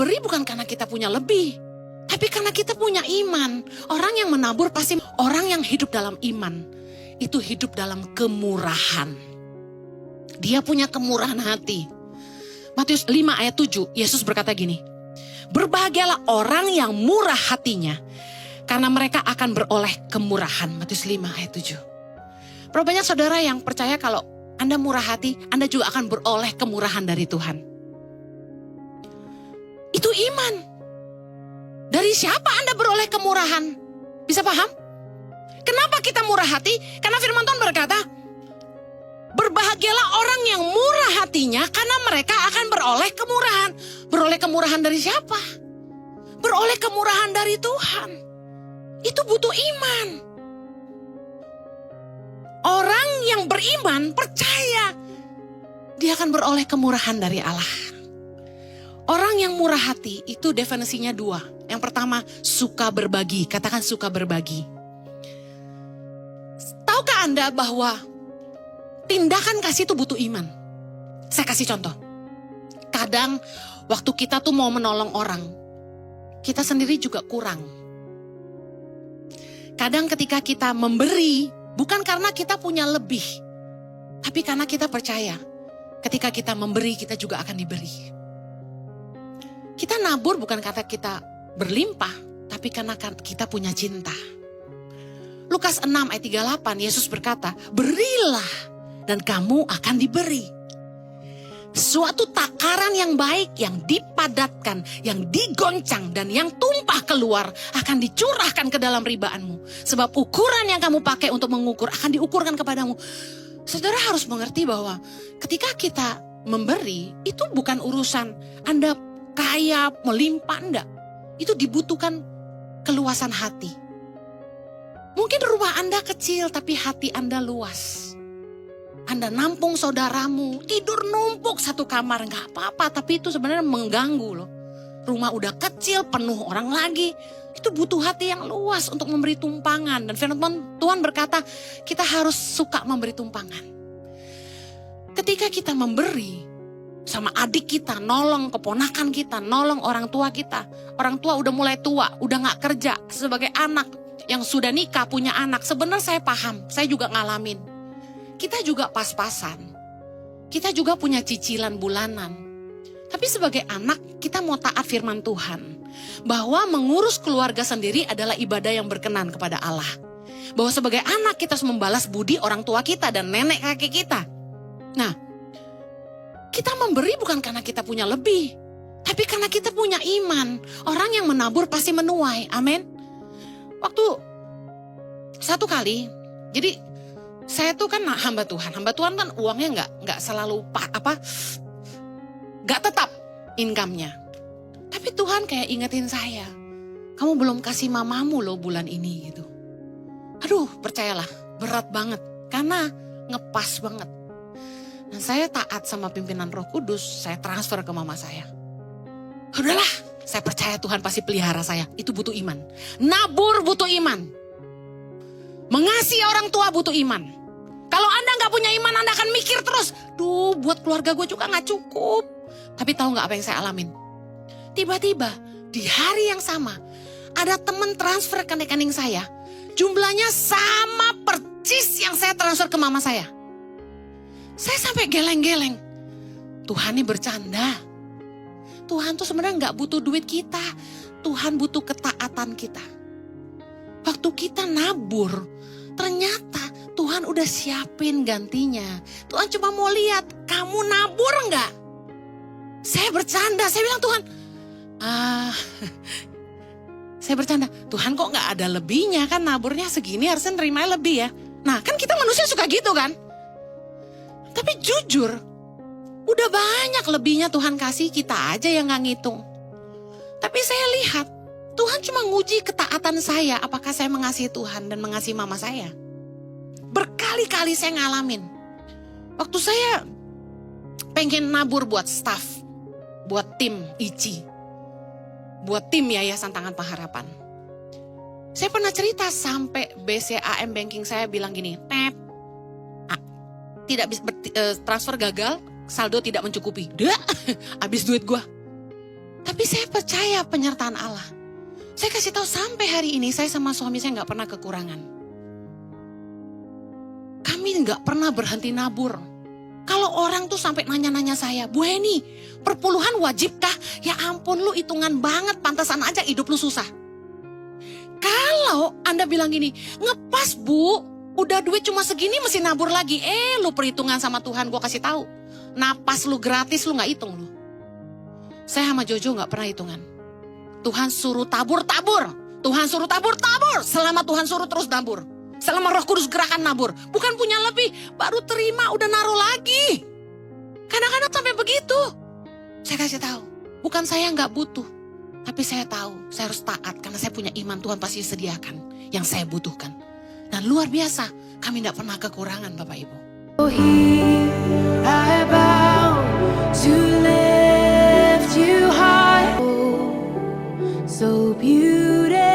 memberi bukan karena kita punya lebih, tapi karena kita punya iman. Orang yang menabur pasti, orang yang hidup dalam iman, itu hidup dalam kemurahan. Dia punya kemurahan hati. Matius 5 ayat 7, Yesus berkata gini, berbahagialah orang yang murah hatinya, karena mereka akan beroleh kemurahan. Matius 5 ayat 7. Berapa banyak saudara yang percaya kalau Anda murah hati, Anda juga akan beroleh kemurahan dari Tuhan. Itu iman. Dari siapa Anda beroleh kemurahan? Bisa paham? Kenapa kita murah hati? Karena firman Tuhan berkata, berbahagialah orang yang murah hatinya karena mereka akan beroleh kemurahan. Beroleh kemurahan dari siapa? Beroleh kemurahan dari Tuhan. Itu butuh iman. Orang yang beriman percaya dia akan beroleh kemurahan dari Allah. Orang yang murah hati itu definisinya dua. Yang pertama, suka berbagi. Katakan suka berbagi. Tahukah Anda bahwa tindakan kasih itu butuh iman? Saya kasih contoh. Kadang waktu kita tuh mau menolong orang, kita sendiri juga kurang. Kadang ketika kita memberi, bukan karena kita punya lebih, tapi karena kita percaya. Ketika kita memberi, kita juga akan diberi. Kita nabur bukan karena kita berlimpah, tapi karena kita punya cinta. Lukas 6 ayat 38, Yesus berkata, berilah dan kamu akan diberi. Suatu takaran yang baik, yang dipadatkan, yang digoncang, dan yang tumpah keluar akan dicurahkan ke dalam ribaanmu. Sebab ukuran yang kamu pakai untuk mengukur akan diukurkan kepadamu. Saudara harus mengerti bahwa ketika kita memberi, itu bukan urusan Anda kaya, melimpah, enggak. Itu dibutuhkan keluasan hati. Mungkin rumah Anda kecil, tapi hati Anda luas. Anda nampung saudaramu, tidur numpuk satu kamar, nggak apa-apa, tapi itu sebenarnya mengganggu loh. Rumah udah kecil, penuh orang lagi, itu butuh hati yang luas untuk memberi tumpangan. Dan firman Tuhan berkata, kita harus suka memberi tumpangan. Ketika kita memberi, sama adik kita, nolong keponakan kita, nolong orang tua kita. Orang tua udah mulai tua, udah gak kerja. Sebagai anak yang sudah nikah, punya anak, sebenarnya saya paham, saya juga ngalamin. Kita juga pas-pasan. Kita juga punya cicilan bulanan. Tapi sebagai anak, kita mau taat firman Tuhan. Bahwa mengurus keluarga sendiri adalah ibadah yang berkenan kepada Allah. Bahwa sebagai anak, kita harus membalas budi orang tua kita dan nenek kakek kita. Nah, kita memberi bukan karena kita punya lebih, tapi karena kita punya iman. Orang yang menabur pasti menuai, amin. Waktu satu kali, jadi saya tuh kan hamba Tuhan. Hamba Tuhan kan uangnya nggak selalu nggak tetap income-nya. Tapi Tuhan kayak ingetin saya, kamu belum kasih mamamu loh bulan ini gitu. Aduh, percayalah, berat banget karena ngepas banget. Nah, saya taat sama pimpinan Roh Kudus, saya transfer ke mama saya. Udahlah, saya percaya Tuhan pasti pelihara saya. Itu butuh iman. Nabur butuh iman. Mengasihi orang tua butuh iman. Kalau Anda gak punya iman, Anda akan mikir terus, duh, buat keluarga gue juga gak cukup. Tapi tahu gak apa yang saya alamin? Tiba-tiba, di hari yang sama, ada teman transfer ke rekening saya. Jumlahnya sama persis yang saya transfer ke mama saya. Saya sampai geleng-geleng. Tuhan ini bercanda. Tuhan tuh sebenarnya gak butuh duit kita. Tuhan butuh ketaatan kita. Waktu kita nabur, ternyata Tuhan udah siapin gantinya. Tuhan cuma mau lihat, kamu nabur gak? Saya bercanda, saya bilang Tuhan, saya bercanda, Tuhan kok gak ada lebihnya, kan naburnya segini harusnya nerimanya lebih ya. Nah kan kita manusia suka gitu kan. Tapi jujur, udah banyak lebihnya Tuhan kasih, kita aja yang gak ngitung. Tapi saya lihat, Tuhan cuma nguji ketaatan saya, apakah saya mengasihi Tuhan dan mengasihi mama saya. Berkali-kali saya ngalamin. Waktu saya pengen nabur buat staff, buat tim ICI, buat tim Yayasan Tangan Pengharapan. Saya pernah cerita sampai BCAM banking saya bilang gini, tidak bisa transfer gagal, saldo tidak mencukupi. Dah, habis duit gua. Tapi saya percaya penyertaan Allah. Saya kasih tahu sampai hari ini saya sama suami saya nggak pernah kekurangan. Kami nggak pernah berhenti nabur. Kalau orang tuh sampai nanya-nanya saya, Bu Heni, perpuluhan wajibkah? Ya ampun, lu hitungan banget, pantasan aja hidup lu susah. Kalau Anda bilang gini, ngepas Bu, udah duit cuma segini mesti nabur lagi. Lu perhitungan sama Tuhan, gue kasih tahu. Napas lu gratis, lu gak hitung lu. Saya sama Jojo gak pernah hitungan. Tuhan suruh tabur, tabur. Tuhan suruh tabur, tabur. Selama Tuhan suruh terus nabur. Selama Roh Kudus gerakan nabur. Bukan punya lebih, baru terima udah naruh lagi. Kadang-kadang sampai begitu. Saya kasih tahu, bukan saya gak butuh. Tapi saya tahu, saya harus taat karena saya punya iman Tuhan pasti sediakan yang saya butuhkan. Dan luar biasa, kami gak pernah kekurangan Bapak Ibu. Here I bow to lift you high, oh, so beautiful.